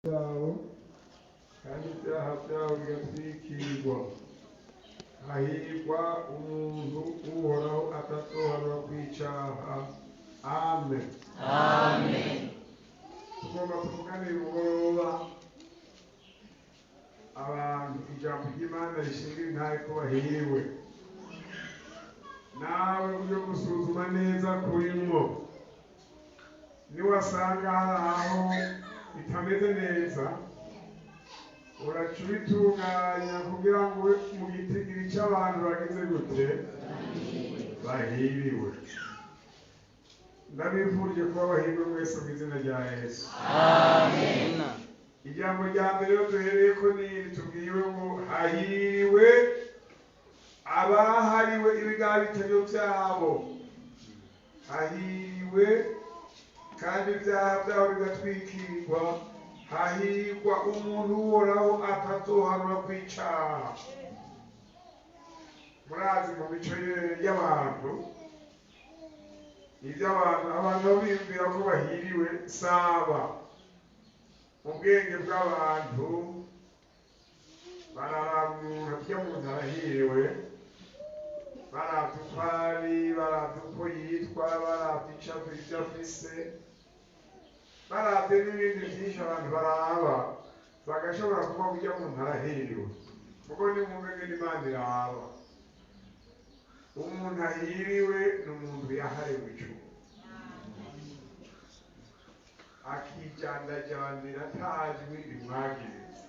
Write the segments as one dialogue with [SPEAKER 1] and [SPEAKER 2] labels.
[SPEAKER 1] byabo kandi ibyaha byabo bigatwikirwa. Hahirwa umuntu uhoraho atazohanwa kw'icaha. Amen.
[SPEAKER 2] Amen.
[SPEAKER 1] Tugomba tuvugane umugoroba abantu ijambo ry'Imana rishingira intahe ko bahiriwe. Nawe uje gusuzuma neza kurimwo, niwasanga hari aho bitameze neza uraca ubitunganya kugira ngo mu gitigiri cy'abantu bagize gute bahiriwe. Ndabifurije kuba bahirwe mwese mu izina rya Yesu.
[SPEAKER 2] Amen.
[SPEAKER 1] Ijambo rya mbere yo duhereye ko ni tubwiwe ngo hahiriwe abahariwe ibigabitego byabo. Hahiriwe kandi ibyaha byabo bigatwikirwa. Hahirwa umuntu uhoraho atazohanwa kw'icaha. Murazi mu mico y'abantu abantu biyumvira ko bahiriwe saba. Mu bwenge bw'abantu bararamura byo umuntu arahiriwe, baravye uko ari, baravye uko yitwa, baravye icyo afise, baravye n'ibindi byinshi abantu baraba bagashobora kuba burya umuntu arahiriwe. Kuko ni mu ngene Imana iraba. Umuntu ahiriwe ni umuntu yahariwe ijuru, akijandajandira atajwi rimwagiriza.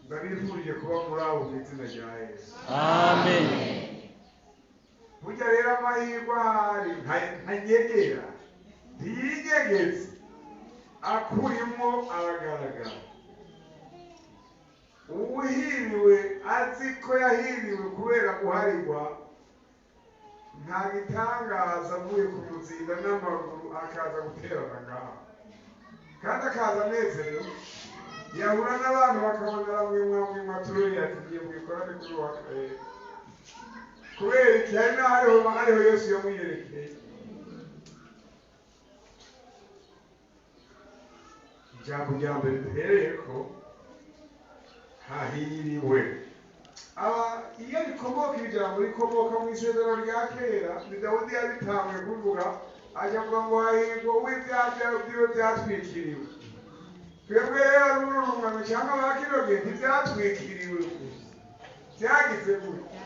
[SPEAKER 1] Ndabifurije kuba muri abo mu izina rya Yesu.
[SPEAKER 2] Amen.
[SPEAKER 1] Burya rero amahirwe ahari ntanyegera, ntiyigegetse, akurimo aragaragara. Uwuhiriwe azi ko yahiriwe kubera guharirwa, nta gitangaza avuye ku muzinda n'amaguru akaza guterana ngaha, kandi akaza anezerewe. Yahura n'abantu bakabona aramwimwa turere ati ngiye mwikorane kuri wa karere. Kubera iki? Hari n'ahariho Yesu yamwiyerekeye. Ijambo rya mbere duhereyeko hahiriwe. Iyo rikomoka ijambo rikomoka mu isezerano rya kera, ni Dawudi yabitanguye kuvuga, ajya avuga ngo hahirwa uw'ibyaha byawe byiwe byatwikiriwe. Twebwe rero runo rungano cyangwa ba kino gihe ntibyatwikiriwe gusa, byagize gutya,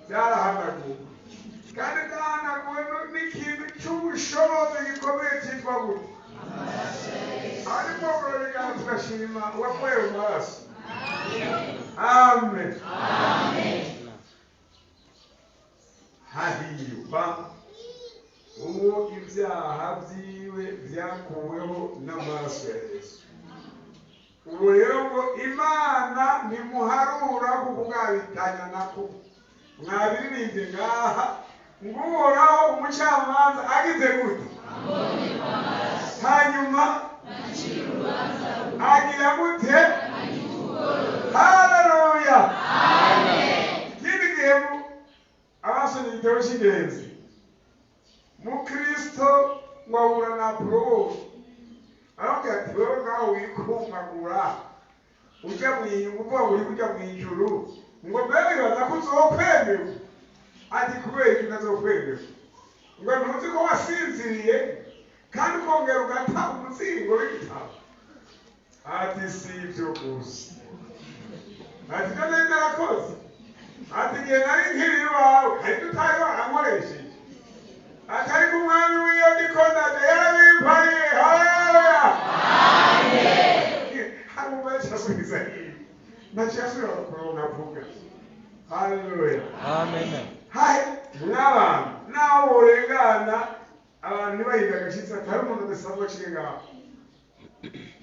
[SPEAKER 1] byarahanaguwe. Kandi byahanaguwe n'ikintu cy'ubushobozi gikomeye cyitwa gutya. Ariko urabigana tugashima uwavuye mu maraso. Amen.
[SPEAKER 2] Amen.
[SPEAKER 1] Hahirwa uwo ibyaha byiwe byakuweho n'amaraso ya Yesu. Ubu rero ngo Imana ntimuharura kubwabitanya nako. Mwabiririmbye ngaha ngo uhoraho umucamanza agize gute? Hanyuma agira gute? Haleluya.
[SPEAKER 2] Amen.
[SPEAKER 1] Ikindi gihe abasomye igitabo cy'ingenzi, Mukristo wahura na Apolo aravuga ati wewe ngaho wikumagura ujya mu ijuru, ngo mbere bibaza ko uzokwemerwa. Ati kubera iki ntazokwemerwa? Ngo ntuzi ko wasinziriye kandi ukongera ugata umuzingo w'igitabo. Ati si ibyo gusa, ati ibyo nari narakoze, ati igihe nari nkiri iwawe hari ibyo utari warankoresheje. Ati ariko umwami w'iyo ndikondade yarabimpariye. Haleluya. Amen. Hari umenshi asubiza hivi, ntaciye asubira kuronka avuga. Haleluya.
[SPEAKER 2] Amen.
[SPEAKER 1] Hai n'abantu naho urengana abantu ntibahinda agashitsi, atari umuntu adasanzwe aciye ngaho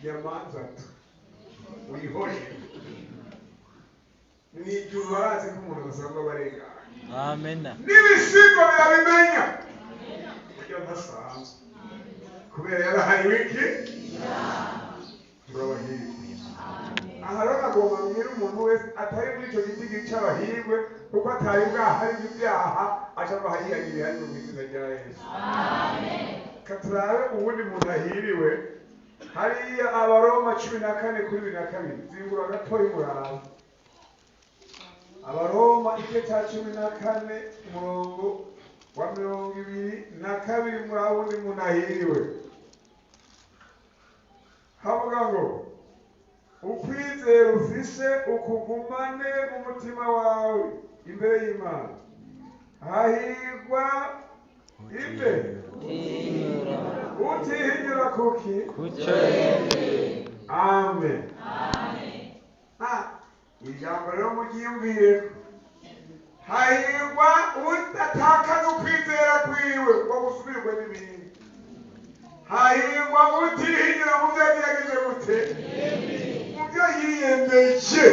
[SPEAKER 1] yamanza ati wihore. Mw'ijuru barazi ko umuntu adasanzwe abarengana.
[SPEAKER 2] Amen.
[SPEAKER 1] N'ibisigo birabimenya buryo ntasanzwe, kubera yarahariwe iki? Turabahirwe. Aha rero agomba kubwira umuntu wese atari muri icyo giti cy'abahirwe, kuko atari bwahari ibyaha, aca abahirira ibihari mu izina rya Yesu.
[SPEAKER 2] Amen.
[SPEAKER 1] katurabe ubundi muntu ahiriwe hariya Abaroma 14:22 zingura gatoyi murabe Abaroma igice cya 14 umurongo wa 22 murabundi muntu ahiriwe havuga ngo ukwizera ufise ukugumane mu mutima wawe imbere y'Imana hahirwa inde utihinyura kuki amen ijambo rero mugiyumvire hahirwa udatakaza ukwizera kwiwe ngo gusubirwe n'ibindi hahirwa utihinyura mu byo yagize gute mu byo yiyemeje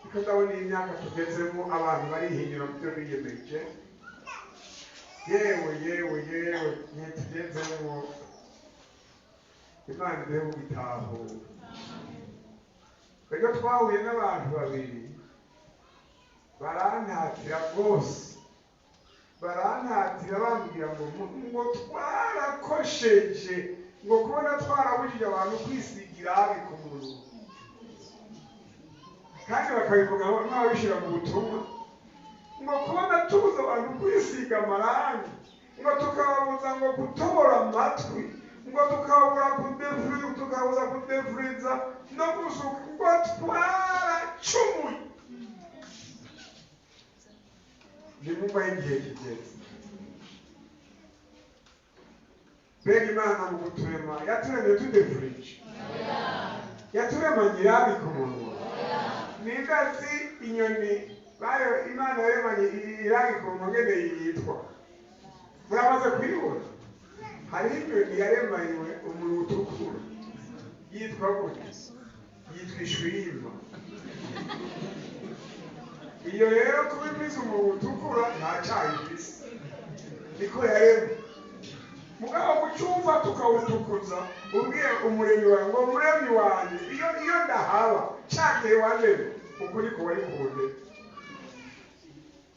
[SPEAKER 1] kuko ndabona iyi myaka tugezemo abantu barihinyura mu byo biyemeje yewe ntitugezemo Imana iduhe gutahura rero twahuye n'abantu babiri barantatira rwose barantatira bambwira ngo twarakosheje ngo kubona twarabujije abantu kwisigira habi ku muntu kandi bakabivuga nk'ababishyira mu butumwa ngo kubona tubuza abantu kwisiga amarangi ngo tukababuza ngo gutobora amatwi ngo tukabuza kudefuriza no gusuka ngo twaracumuye nimumva y'igihe kigeze mbega Imana mu kuturema yaturemye tudefurije yaturemanye irabi ku munwa n'ingazi inyoni bayo Imana yaremanye irabi ku munwa ngene yitwa muramaze kuyibona hariho inyoni yaremanywe umuntu utukura yitwa gute yitwa ishwima iyo rero kuba imeze umuntu utukura nta cyayi ifise niko yaremwe mugabo gucumva tukawutukuza ubwiye umuremyi wawe ngo muremyi wanjye iyo ndahaba cyagihe waremwe ukuri ko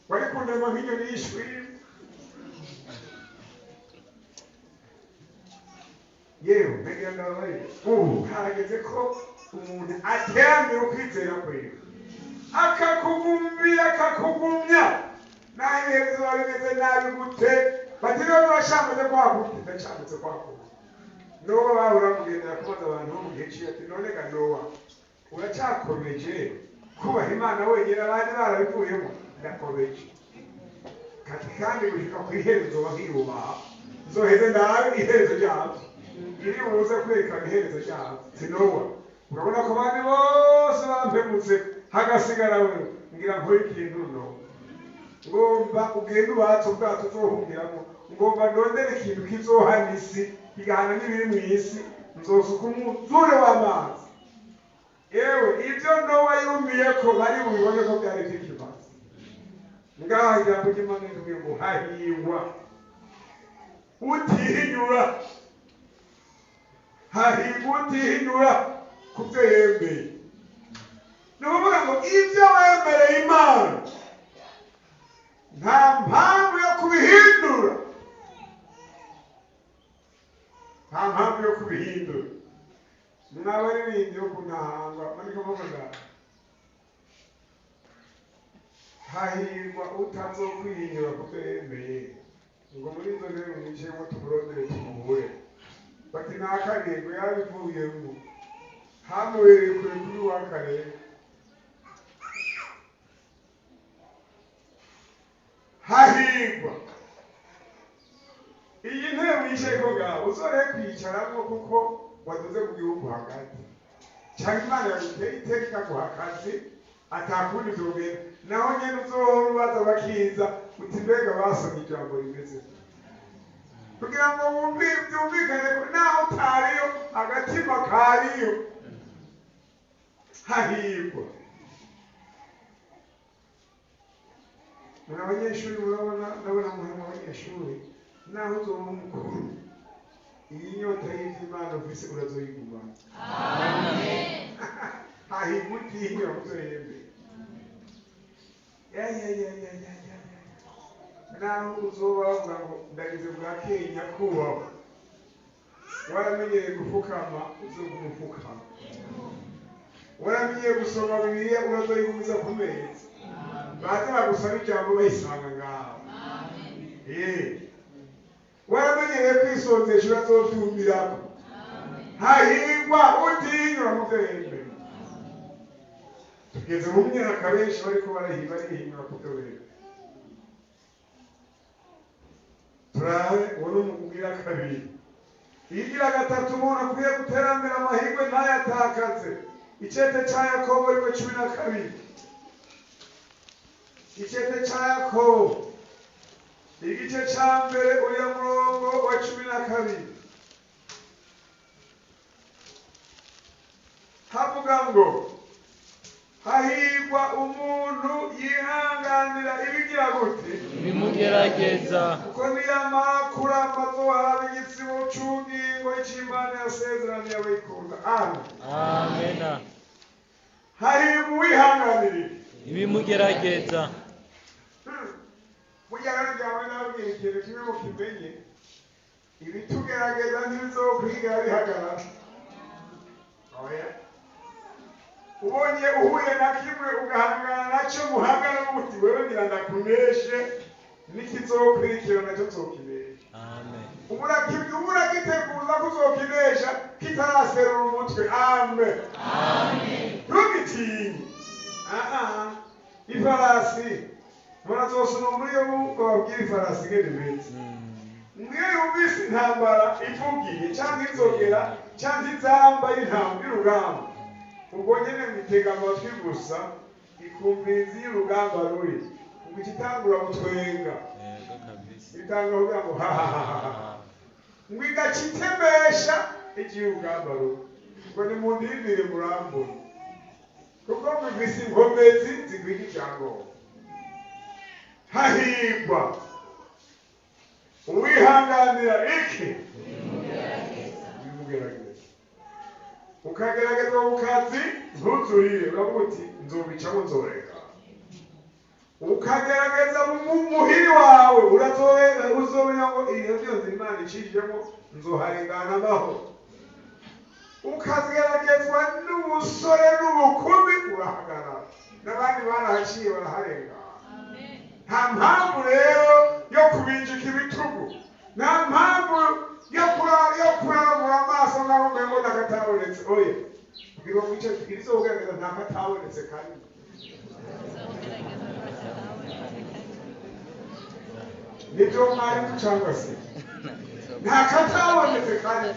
[SPEAKER 1] wari kundema nk'inyoni y'ishwima yewe mbega ndabaye ubu harageze ko umuntu ateramira ukwizera kwiwe akakugumbira akakugumya naho ibihe biba bimeze nabi gute bati rero urashambutse kwakuti ndashambutse kwakuti Nowa bahora kugendera kubaza abantu bo mu gihe ciwe ati none ga Nowa uracyakomeje kubaha Imana wenyine abandi barabivuyemo ndakomeje kandi gushika ku iherezo bahiyubaha nzoheze ndabe iherezo ryabyo iri buze kwerekana iherezo ryabyo sinowa urabona ko abandi bose bampemutse hagasigara we ngira nkore ikintu no ngomba ugenda ubatse ubwato uzohungiramo ngomba ndondere ikintu kizohana isi kigahana n'ibiri mu isi nzosuka umuzure w'amazi yewe ibyo Nowa yumiye ko bari bubibone ko byari by'ikibazo ngaho ijambo ry'Imana rivuga ngo hahirwa utihinyura hahirwa utihinyura ku byo yemeye ni ukuvuga ngo ibyo wemereye Imana nta mpamvu yo kubihindura mwabaririmbyi bo kunahanga mariko bavuga hahirwa utazokwihinyura ku byo yemeye ngo muri izo ntebe mwicayemo tumurondere tumuhure bati n'akarego yarabivuyemo hamubereye kure kuri wa karere hahirwa iyi ntebe mwicayeko ngaho uzore kwicaramo kuko waduze mu gihugu hagati cyangwa Imana yaguteye iteka ikaguha akazi atakundi uzogenda naho nyene uzohora ubaza bakiza uti mbega basomye ijambo rimeze kugira ngo byumvikane ko naho utariyo agatima kariyo hahirwa muri abanyeshuri murabona ndabona muhema abanyeshuri naho uzoba mukuru iyi nyota y'Imana ufise urazoyiguma amen hahirwa utihinyura ku byo yemeye naho uzoba bavuga ngo ndagize bwakeye nyakubahwa, waramenyereye gupfukama uzoguma upfukama, waramenyeye gusoma Bibiliya urazoyigumiza ku meza, baze bagusaba ijambo bayisanga ngaho. Waramenyereye kwisonzesha urazovyumirako, hahirwa utinyura mu vyo hembere. Tugeze mu myaka benshi bariko barihinyura ku vyo hembere. Turabe uwo n'umubwira kabiri. Igira gatatu umuntu akwiye guterambera amahirwe ntayatakaze. Icete ca Yakobo rimwe 12. Icete ca Yakobo igice ca mbere uriya murongo wa 12. Havuga ngo hahirwa umuntu yihanganira ibigira gute
[SPEAKER 2] bimugerageza,
[SPEAKER 1] kuko niyamara kuramba azohabwa igitsibo c'ubugingo c'Imana yasezeraniye abayikunda.
[SPEAKER 2] amen.
[SPEAKER 1] Hahirwa uwihanganira
[SPEAKER 2] ibimugerageza.
[SPEAKER 1] Burya rero byawe nababwira ikintu kimwe mu kimenye, ibitugerageza ntibizokwigera bihagarara. Oya, ubonye uhuye na kimwe ugahangana nacyo muhangana n'umuti wewe ngira ndakuneshe, n'ikizokurikira nacyo nzokinesha.
[SPEAKER 2] Amen.
[SPEAKER 1] Ubura giteguza kuzokinesha kitaraserura umutwe. Amen. Ntugitinye. Ifarasi murazosoma muri yo babwira ifarasi ngene imeze. Mwe yumvise intambara ivugiye cyangwa inzogera cyangwa inzamba y'intambwe y'urugamba, ubwo nyene mwitega amatwi gusa ikumviriza y'urugamba ruri, ubwo ikitangura gutwenga itanga kugira ngo hahahaha, ngo igacitemesha igihe urugamba ruri, ngo nimundindire murambure, kuko mwumvise inkomezi zigwira icyangombwa. Hahirwa uwihanganira iki bimugerageza. Ukageragezwa mu kazi ntuzurire, uravuga uti nzobicamo nzoreka. Ukagerageza mu muhiri wawe uzomenya ngo iyo byose Imana icishijemo nzoharengana amahoro. Ukageragezwa n'ubusore n'ubukumi urahagarara, n'abandi barahaciye baraharengana. Nta mpamvu rero yo kubinjika ibitugu, nta mpamvu yo kurarabura amaso nk'aho ngo ndakatabonetse. Oya, kugira ngo icyo kizogerageza nta katabonetse kandi nibyo mwarimu cyangwa se nta katabonetse kandi.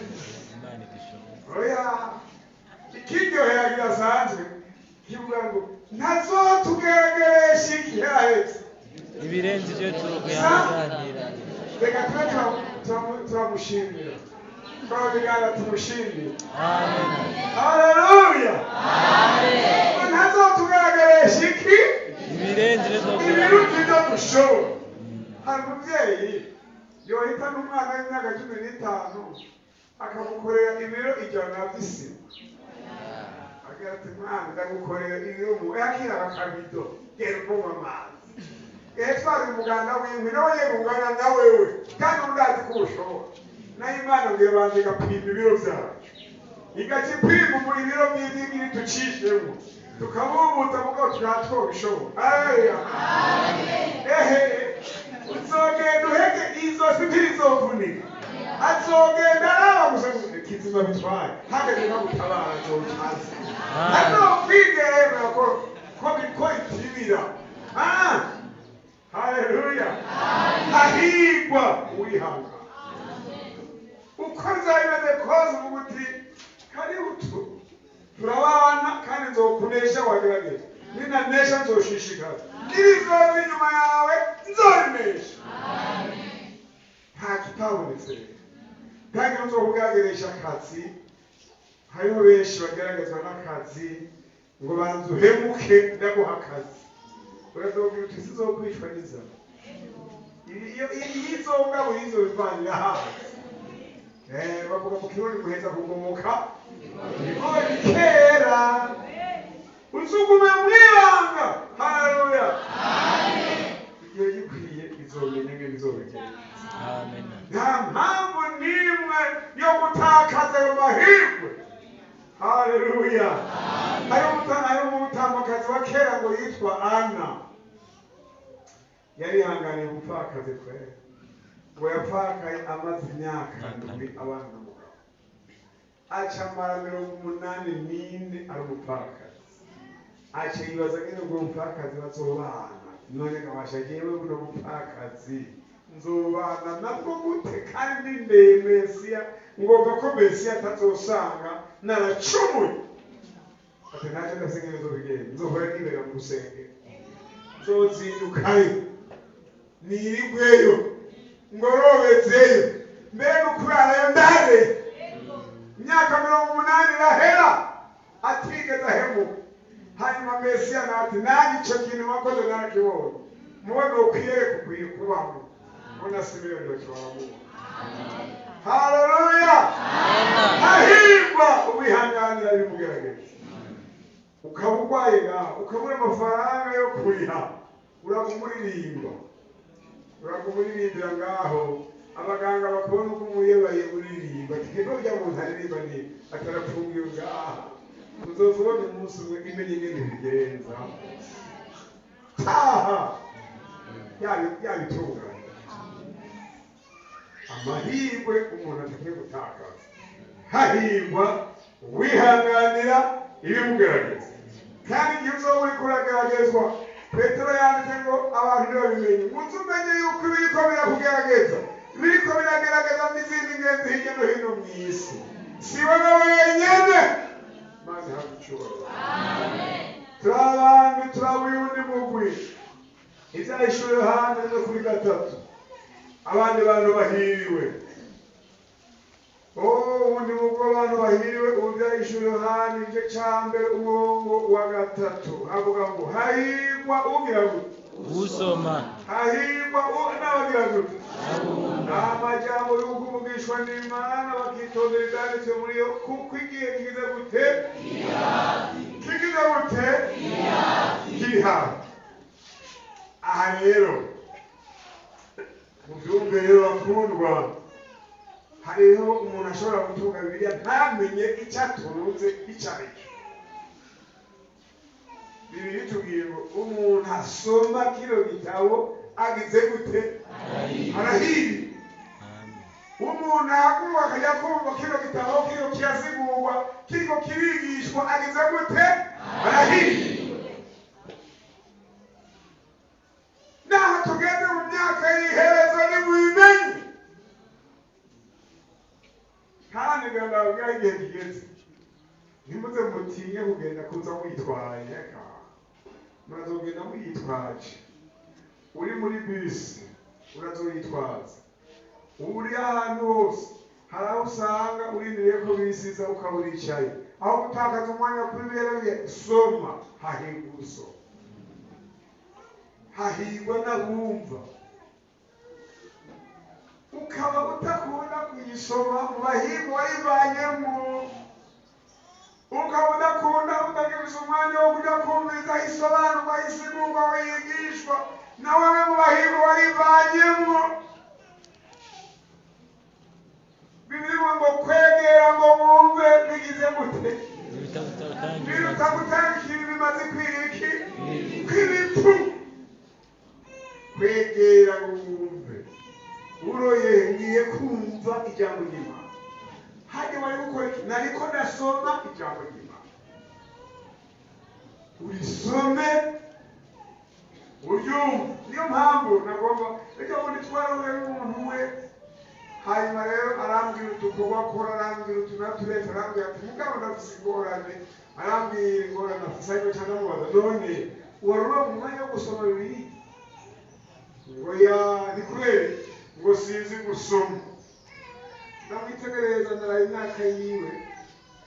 [SPEAKER 1] Oya, ikiryohera kirasanzwe kivuga ngo ntazotugerageresha ikihahetse
[SPEAKER 2] ibirenze ibyo twihanganira.
[SPEAKER 1] Reka turamushimira, twabigana tumushimire.
[SPEAKER 2] Amen.
[SPEAKER 1] Haleluya.
[SPEAKER 2] Amen.
[SPEAKER 1] Ntazotugerageresha iki
[SPEAKER 2] ibirenze
[SPEAKER 1] ibiruta ibyo dushobora. Hari umubyeyi yohita n'umwana w'imyaka 15 akamukorera ibiro 100 by'isima, agira ati mwana ndagukorera ibiro mu yakira akabido gera uvoma amazi. Twari umuganda w'inkwi nawe yegungana na wewe kandi undazi ko ushobora. Nayo Imana ngira banje igapima ibiro byacu, igakipima muri ibiro by'ibiri tucishemo, tukabumuta muko turatwobishobora. Uzogenda uheke izo sipirizovunika, azogenda araba gusa kizima bitwaye hageze no gutabara nzocaza azokwigerera ko itibira. Haleluya. Hahirwa uwihanga. Uko nzabimeze koze ubuguti karibu turabana kandi nzokunesha wagerageza, ninanesha nzoshishikaza, n'ibizoza inyuma yawe nzobinesha. Nta kitabonetse kandi nzokugerageza akazi. Hariho benshi bageragezwa n'akazi ngo banze uhemuke ndaguha akazi, urazobwira uti sizokwicwa n'inzara. Iyo izonga burizo bivanira hasi. Bavuga mu kirundi guheza kugomoka ibigori kera, usugume mwibanga. Haleluya. Igihe gikwiye izo uzomenya ingene izobigenda.
[SPEAKER 2] Amen.
[SPEAKER 1] Nta mpamvu n'imwe yo gutakaza ayo mahirwe. Haleluya. Hari umutambakazi wa kera ngo yitwa Ana. Yarihanganiye ubupfakazi kwera. Ngo yapfakaye amaze imyaka ndwi abana n'umugabo. Acamara 84 ari umupfakazi. Aca yibaza ngene ubwo bupfakazi bazobana. None kabasha jewe buno bupfakazi nzobana nabwo gute kandi ndeye Mesiya ngoga ko Mesiya atazosanga naracumuye. Ati naje ndasengera nzobigenda nzohora nibera mu rusengero. Nzozindukayo nirigweyo ngorobezeyo mbega ukurarayo ndare imyaka 80 irahera atigeze ahemuka. Hanyuma Mesiya nati nani ico kintu wakoze narakibonye mubona ukwiye kubamo mbona Simeyoni bakibaramu. Haleluya. Hahirwa ubihanganira bimugerageza. Ukaba urwaye ngaho ukabura amafaranga yo kuriha uragumuririmbira ngaho abaganga bakubona uko umuyebaye uririmba kigendo rya muntu aririmba ni atarapfungiwe ngaha uzozubona umunsi umwe imenye ingene bigenza taha yabitunganye. Amahirwe umuntu atakwiye gutakaza. Hahirwa wihanganira ibimugerageza. Kandi igihe uzoba uriko urageragezwa, Petero yanditse ngo abantu ntibabimenye. Muze umenye yuko ibiriko birakugerageza biriko biragerageza n'izindi ngenzi hirya no hino mw'isi. Si wowe wenyene. Maze hagucura. Amen. Turabuyundi mugwi. Ivyahishura Yohana 3:3. Abandi bantu bahiriwe. Ubundi mugwi abantu bahiriwe ivyahishura Yohana igice ca mbere umurongo wa 3 havuga ngo hahirwa ugira gute
[SPEAKER 2] usoma,
[SPEAKER 1] hahirwa n'abagira gute amajambo y'ukuvugishwa n'Imana bakitondera ivyanditswe muri yo kuko igihe kigize gute kiri hafi. Aha rero muvyumve rero bakundwa, hariho umuntu ashobora gutunga Bibiliya ntamenye icyatunze icyo ari cyo. Bibiliya itubwiye ngo umuntu asoma kino gitabo agize gute arahiriwe. Umuntu ahaguruka akajya kumva kino gitabo kino kirasigurwa kiko kirigishwa agize gute arahiriwe. Naho tugeze mu myaka y'iherezo nimubimenye. Kandi ndababwira igihe kigeze ntimuze mutinye kugenda kuza mwitwaye. Murazogenda mwitwaje. Uri muri bisi urazoyitwaza. Uri ahantu hose hari aho usanga urindiriye ko bisiza ukaburicaye. Aho gutakaza umwanya kuri bibiliya soma. Hahirwa usoma. Hahirwa n'abumva. Ukaba utakunda kuyisoma mu bahirwa wayivanyemo. Ukaba udakunda utagize umwanya wo kujya kumviriza isobanurwa isigurwa wigishwa nawe mu bahirwa wayivanyemo. Bibiliya ngo kwegera ngo wumve bigize gute biruta gutandukira ibimaze kwiriki kw'ibipfu. Kwegera ngo wumve uroye ngiye kumva ijambo ry'Imana. Hadi wari gukora iki? Nariko ndasoma ijambo ry'Imana. Urisome uryumve. Niyo mpamvu nagomba reka ubundi twarore umuntu we. Hanyuma rero arambwira utukorwa akora, arambwira utunaturetse, arambwira ati mugabo ndafise ingorane, arambwira ingorane afise ariko cyane mubaza none warura mu mwanya wo gusoma Bibiliya? Ngo ni kubera ngo sinzi gusoma. Ndamwitegereza ndaraye imyaka yiwe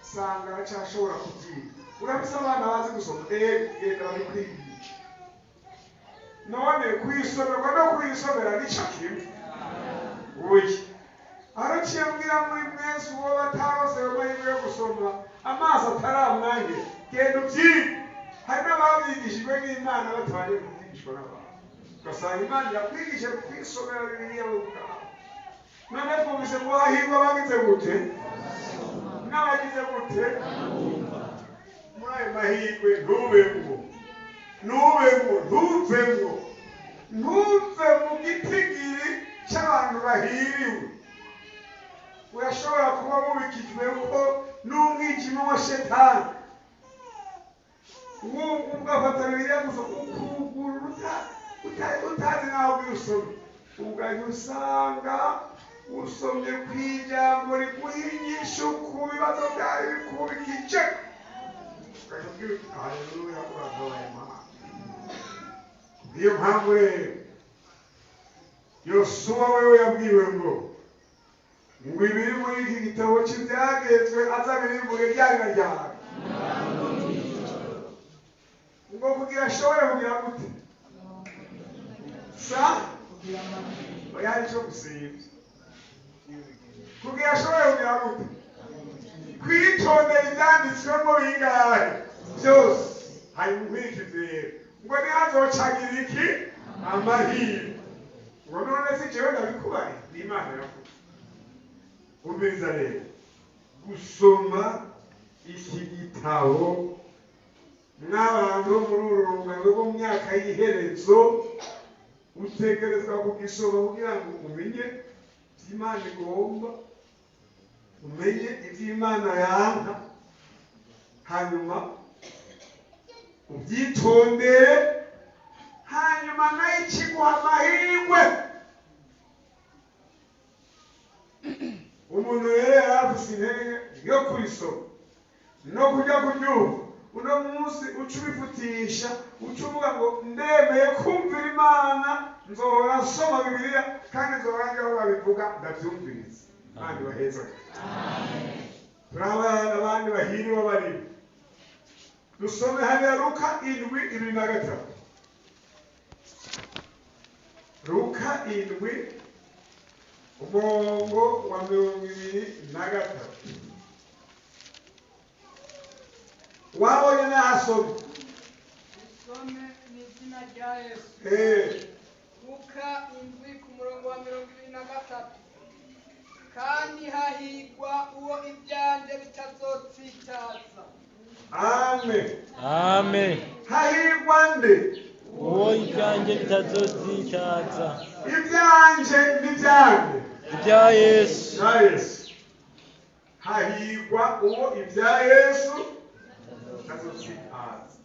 [SPEAKER 1] sanga aracashobora kubyiga. Urabisa abana bazi gusoma genda babikwigisha. None kuyisomerwa no kuyisomera nica kimwe. Oya araciye mbwira muri mwese uwo batarose amahirwe yo gusoma amaso ataramwange genda ubyige. Hari n'ababigishijwe n'Imana batabanje kubyigishwa n'abantu. ugasanga imana irakwigishije kwisomera bibiliya wowe ubwawe. none twumvise ngo hahirwa abagize gute n'abagize gute. muri ayo mahirwe ntubemo ntuve mu gitigiri cy'abantu bahiriwe. urashobora kuba mubikijweho n'umwijima wa shetani, ugafata bibiliya gusa ukugura utazi naho ubisomye, ugahita usanga usomye ku ijambo riguha inyishu ku bibazo byawe bikubikije. haleluya, uragabaye Imana. niyo mpamvu rero Yosuwa wewe yabwiwe ngo ibiri muri iki gitabo cy'ibyagezwe azabirimbure ryarira ryawe ngo kugira ashobore kugira gute sa oya icyo gusibye kugira ashobore kugira gute kwitondera ibyanditswemo bingahe byose hari mu nkurikizi rero ngo ntihazocagira iki amahirwe ngo none si jewe ndabikubaye ni Imana yavuze. umviriza rero gusoma iki gitabo n'abantu muri uru rungano rwo mu myaka y'iherezo utegerezwa kugisoma kugira ngo umenye iby'Imana igomba, umenye iby'Imana yanga, hanyuma ubyitondere, hanyuma nayo ikiguha amahirwe. umuntu rero yari afite intege yo kurisoma no kujya kuryumva. uno munsi uca ubifutisha uca uvuga ngo ndemeye kumvira Imana, nzohora nsoma bibiliya kandi nzohora njya aho babivuga ndabyumviriza. Imana ibaheze. turabana abandi bahiriwe barimo. dusome hariya Luka 7:23. Luka 7 umurongo wa 23. wabonye nasomye
[SPEAKER 3] usome mu izina rya Yesu. Luka 7 ku murongo wa 23. kandi hahirwa uwo ibyanje bitazotsitaza.
[SPEAKER 2] Amen.
[SPEAKER 1] hahirwa nde?
[SPEAKER 2] uwo ibyanje bitazotsitaza.
[SPEAKER 1] ibyanje n'ibyanjye
[SPEAKER 2] ibya Yesu.
[SPEAKER 1] na Yesu. hahirwa uwo ibya Yesu bitazotsitaza.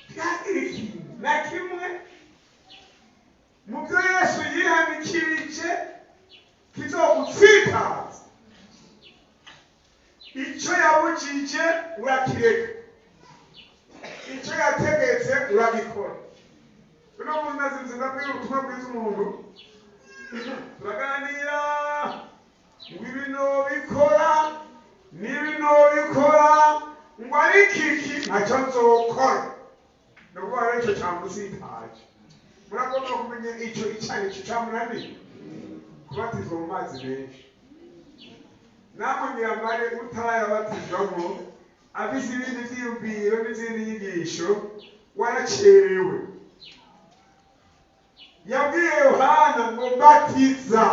[SPEAKER 1] byagira ikintu na kimwe mu byo Yesu yihanikirije kizogutsitaza. icyo yabujije urakireka, icyo yategetse uragikora. uno munsi nazinze ndabwira ubutumwa bwiza umuntu, turaganira ngo ibino bikora n'ibino bikora ngo ariko iki ntacyo nzokora. nubwo hari icyo cyamusitaje. muragomba kumenya icyo icyari cyo cyamunaniye kubatizwa mu mazi menshi. namwe nyirambare utarayabatizwamo afise ibindi vyiyumviro n'izindi nyigisho waracerewe. yabwiye Yohana ngo mbatiza.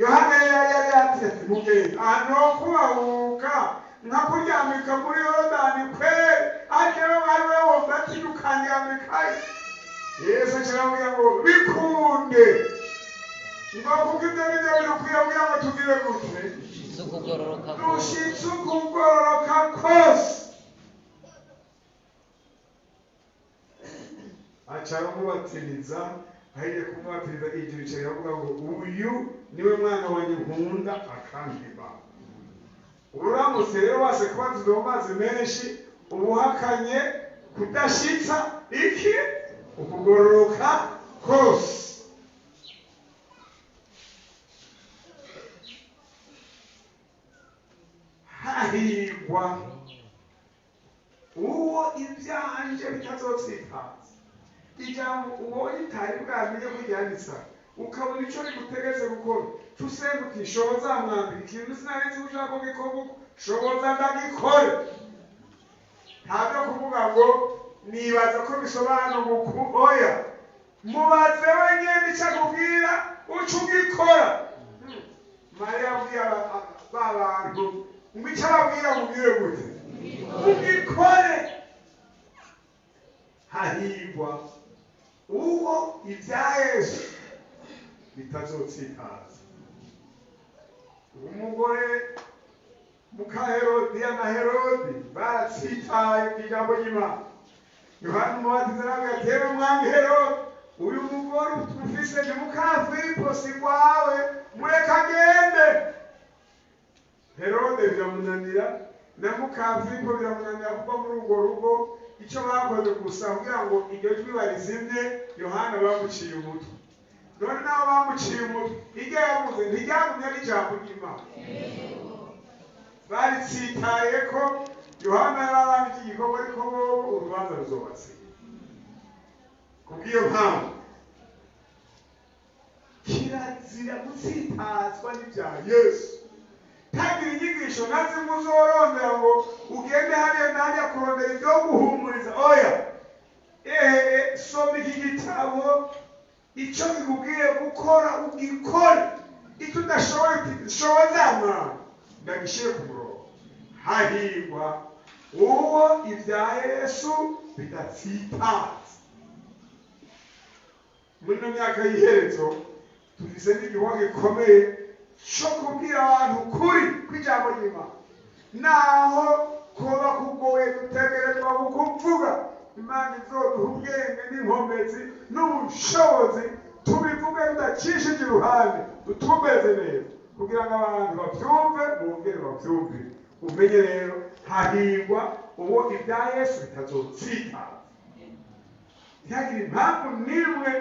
[SPEAKER 1] Yohana yari ati mugeni ahantu ho kubahuka nkakuryamika muri Yorodani kweri, ariko rero ari wewe wombatije ukandyamikayo. Yesu aramubwira ngo bikunde ngo kuko ibyo nibyo birakwiye kugira ngo tugire gute dushitse ukugororoka kose. aca aramubatiriza. ahiye kumubatiriza igihe bicaye avuga ngo uyu niwe mwana wanjye nkunda akantiba. uramutse rero wase kubatizwa mu mazi menshi ubuhakanye kudashitsa iki ukugororoka kose. hahirwa uwo ibyanje bitazotsitaza. ijambo uwo itari bwamenye kuryanditsa ukabona icyo rigutegetse gukora tusenga uti shoboza mwambika ikintu sinari nzi ushaka ko gikorwa shoboza ndagikore. ntabyo kuvuga ngo nibaza ko bisobanura uku oya mubaze wenyine icyo akubwira uca ugikora mariya abwiye ba bantu ngo icyo ababwira mubwire gute ugikore hahirwa uwo ibya Yesu bitazotsitaza umugore muka Herodiya na Herodi baratsitaye ku ijambo ry'Imana Yohana Umubatiza aravuga ati yewe mwami Herodi uyu mugore ufise ni muka Filipo si kwawe mureke agende Herode biramunanira na muka Filipo biramunanira kuko muri urwo rugo icyo bakoze gusa kugira ngo iryo jwi barizimye Yohana bamuciye umutwe none nabo bamuciye umutwe iryo yavuze ntiryagumye n'ijambo ry'Imana baritsitaye ko Yohana yarabanje iki gikorwa ariko bo urubanza ruzobatse kubw'iyo mpamvu kirazira gutsitazwa n'ibya Yesu ntagira inyigisho na zimwe uzorondera ngo ugende hariya na hariya kurondera ibyo guhumuriza oya soma iki gitabo icyo kikubwiye gukora ugikore icyo udashoboye shoboza Imana ndagishyire ku murongo hahirwa uwo ibya Yesu bidatsitaza muri ino myaka y'iherezo tugize n'igikorwa gikomeye cyo kubwira abantu kuri kw'ijambo ry'Imana naho kuba kugoye dutegerezwa kukuvuga Imana izoduha ubwenge n'inkomezi n'ubushobozi tubivuge tudacishije iruhande dutumbereze neza kugira ngo abantu babyumve bongere babyumve umenye rero hahirwa uwo ibya Yesu bitazotsitaza ntihagire impamvu n'imwe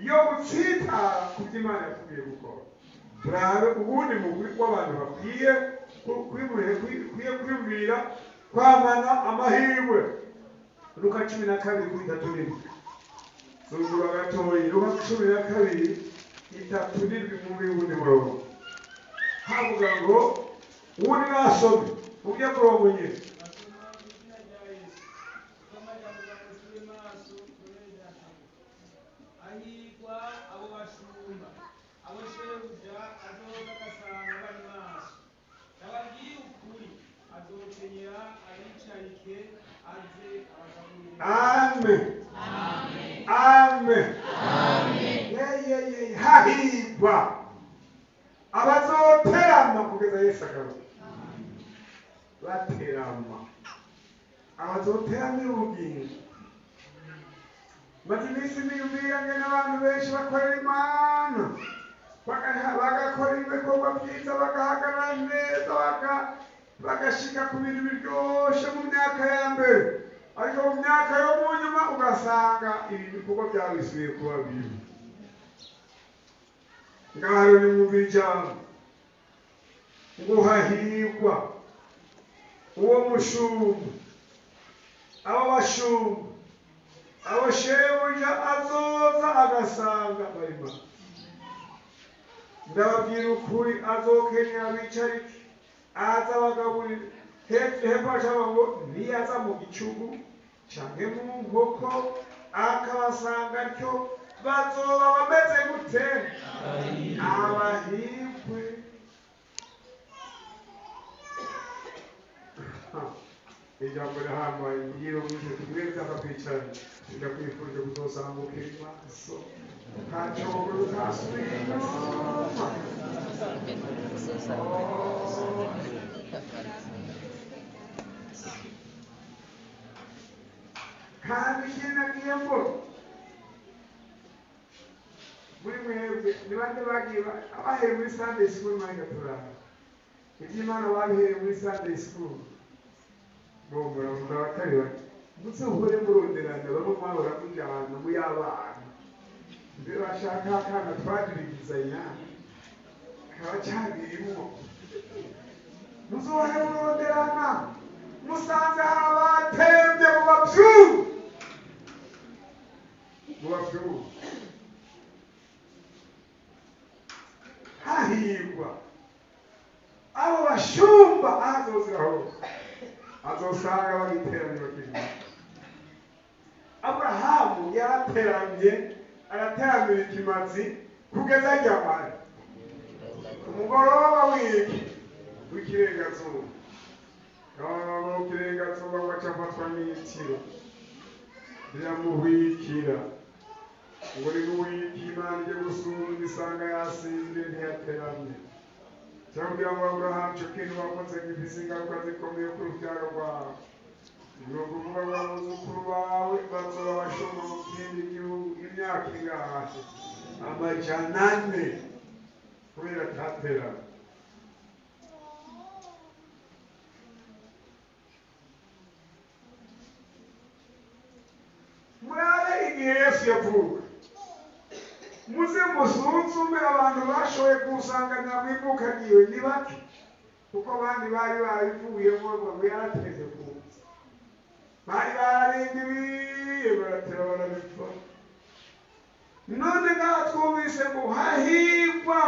[SPEAKER 1] yo gutsitara ku byo Imana yatubwiye gukora turabe ubundi mugwi w'abantu bakwiye kwibwira kwamana amahirwe Luka 12:3 Sura gatoyi Luka 12:3 muri ubundi murongo havuga ngo ubundi nasome ubye murongo nyine
[SPEAKER 4] ahirwa abo bashumba abo shebuja azoza agasanga bari maso ndababwiye ukuri azokenyera abicarike aze abagaburire
[SPEAKER 1] Amen Amen hahirwa abazoterama kugeza Yesu agaruka baterama abazoteramira ubugingo maze iminsi miyumviranye n'abantu benshi bakorera Imana bagakora ibikorwa byiza bagahagarara neza bagashika ku bintu biryoshye mu myaka ya mbere ariko mu myaka yo mu nyuma ugasanga ibi bikorwa byabo bisubiye kuba bibi ngaho ni mu bijyamo ngo hahirwa uwo mushumba abo bashumba abo shebuja azoza agasanga bari maso ndababwira ukuri azokenyera abicarike aza abagaburire hepfo hacaba ngo niyaza mu gicugu canke mu nkoko akabasanga atyo bazoba bameze gute abahirwe ijambo rihambaye mbwira umwishe tubwire bitaka kwicara tujya kwifurije kuzosanguka imaso kacogoro kasubira inyuma kandi ikindi nagiye mbona muri mwebwe ni bande bagiye abahereye muri Sunday school mwanya turara iby'Imana babihereye muri Sunday school muravuga batari bake muze uhore muronderanya bamwe mwahora mujyana mu y'abana mbere bashaka akana twadirigizanya kaba cyabirimo muzohore muronderana musanze hari abatembye mu babyubu hahirwa abo bashumba azozira hose azosanga bagiteraniro kimwe yarateramye arateramira ikimazi kugeza ryamara umugoroba w'ikirengazuba ikirengazuba ngo acafatwa n'itiro riramuhwikira ngo rimuhwikire Imana ije gusura isanga yasinzire ntiyateramye cyangwa ngo Aburahamu cyo kintu wakoze gifise ingaruka zikomeye ku rubyaro rwawe ni ukuvuga ngo abuzukuru bawe bazoba bashoma mu kindi gihugu imyaka ingahe 400 kubera ataterana murabe igihe Yesu yavuka muze musuzume abantu bashoboye kusanganira mu ivuka ryiwe ni bake kuko abandi bari barivuyemo ngo yarateze kuza bari bararindiriye baratera barabipfa none ngaha twumvise ngo hahirwa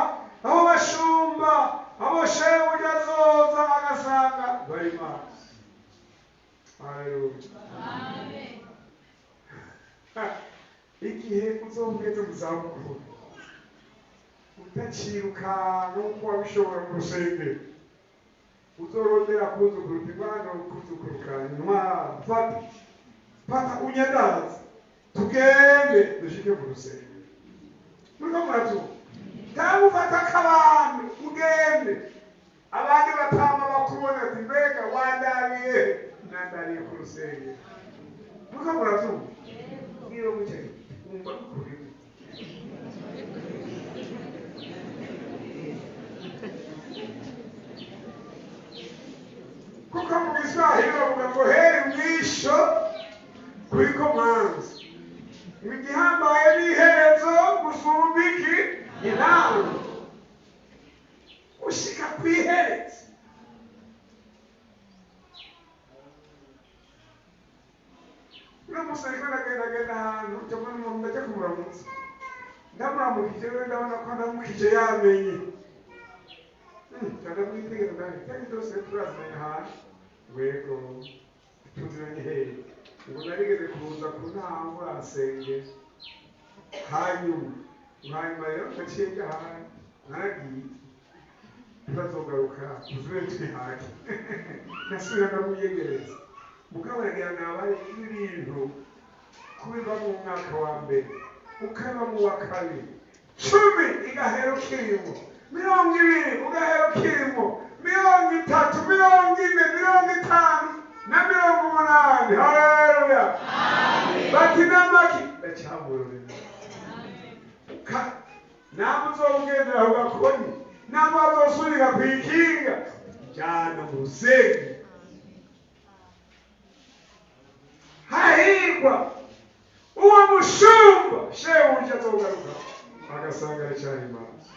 [SPEAKER 1] abo bashumba abo shebuja azoza agasanga bari maso. Haleluya. Amen. Igihe uzongeze mu zabukuru utaciruka nuko wabishobora mu rusengero uzorondera kuzukuru Imana kuzukuru kanyuma fata unyadaza tugende dushike mu rusengero muriko murabyumva cyangwa ufata akabando ugende abandi batama bakubona ati mbega wandariye nandariye ku rusengero muriko murabyumva iyo mucye umva kuri kuko mu Kiswahili bavuga ngo heri mwisho kuliko mwanzo igihambaye n'iherezo gusumba iki intango ushika kw'iherezo umusore ko ndagenda ahantu cyangwa n'umuntu ndajya kumuramutsa ndamuramukije we ndabona ko ndamukije yamenye ndamwitegereza ndani cyangwa byose turaziranye ahantu wego tuziranye hehe ngo narigeze kuza ku ntango asenge hanyuma rero ndaciye ahantu naragiye tubazogaruka tuzure turi hake nasubira ndamuyegereza mugabo yagira nabaye ibintu kubiva mu mwaka wa mbere ukaba mu wa kabiri 10 igahero kirimo 20 ugahero kirimo 30 40 50 na 80. Haleluya. Amen. Bati namaki ndacyaburira ka namuzongera ugakoni namazosubira kwikinga cyane musenge hahirwa uwo mushumba shebuja azogaruka agasanga cyane maso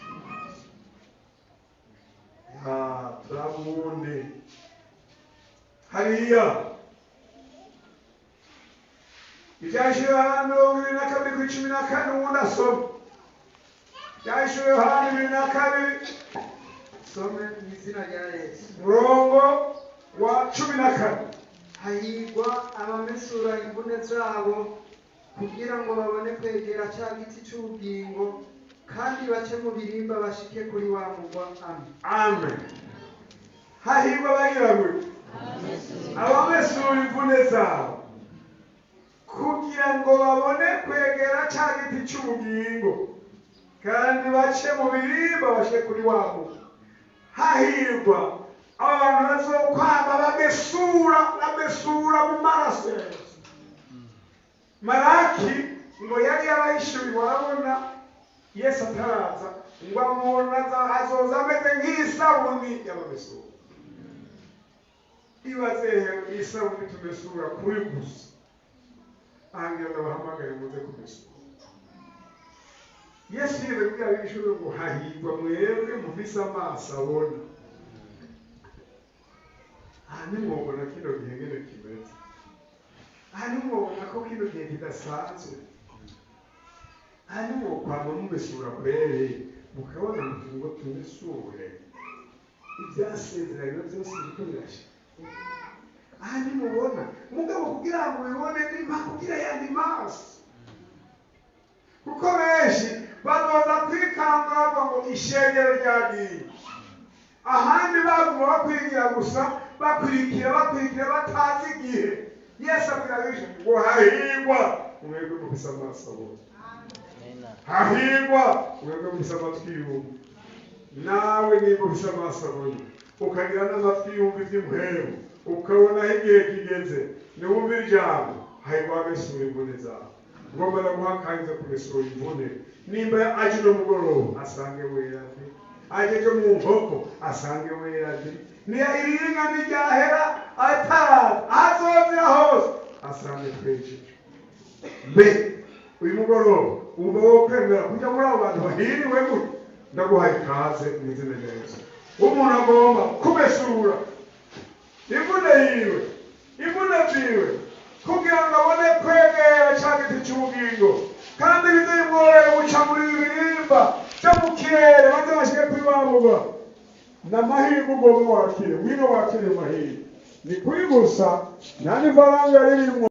[SPEAKER 1] turabundi hariya ibyashyiriwe Yohana 22:14 ubundi asoma ibyashyiriwe Yohana 22 some mu izina rya Yesu murongo wa 14 hahirwa abamesura imvune zabo kugira ngo babone kwegera cya giti cy'ubugingo kandi bace mu birimba bashike kuri wa mugwa. Amen. Hahirwa bagirawe abamesura imvune zabo kugira ngo babone kwegera cya giti cy'ubugingo kandi bace mu birimba bashike kuri wa mugwa. Hahirwa abantu bazokwamba bamesura mu maraso. Maraki ngo yari yabahishuye warabona Yesu ataraza ngo amubona azoza ameze nk'isabuni y'abamesura. Ibaze isabuni tumesura kuri gusa ahangira ndabahamagare muze kumesura. Yesu yabwiye abigishwa ngo hahirwa mwebwe mufise amaso abona. Ani mwobona kino gihe ngene kimeze. Ani mwobona ko kino gihe kidasanzwe. Ani mwokwama mumesura kwere mukabona ngo tumesure ibyasezeranye byose biko birasha. Ani mubona mugabo kugira ngo bibone nimba kugira yandi maso ishengero ryagiye. Ahandi baguma bakwigira gusa bakurikira batazi igihe. Yesu abwira abigishwa ngo hahirwa mwebwe mufise amaso abona. Hahirwa mwebwe mufise amatwi yumva. Nawe niba ufise amaso abona ukagira n'amatwi yumva iby'umuhemu ukabona aho igihe kigeze niwumva ijambo hahirwa wamesura imvune zawe. Ngomba naguhakanyiza kumesura imvune. Nimba aje no mugoroba asange werade, aje mu nkoko asange werade, niya iringa n'iryahera atazi azozira hose asange twejejwe. Mbe uyu mugoroba umva wo kwemera kujya muri abo bantu bahiriwe gutya, ndaguhaye ikaze mu izina rya Yesu. Umuntu agomba kumesura imvune yiwe, imvune ziwe, kugira ngo abone kwegera cya giti cy'ubugingo, kandi bizimworere guca muri ibi birimba byo mu kirere maze bashyire kuri bamuga. N'amahirwe ugomba wakire, wino wakire amahirwe. Ni kuri gusa nta n'ifaranga ririmo.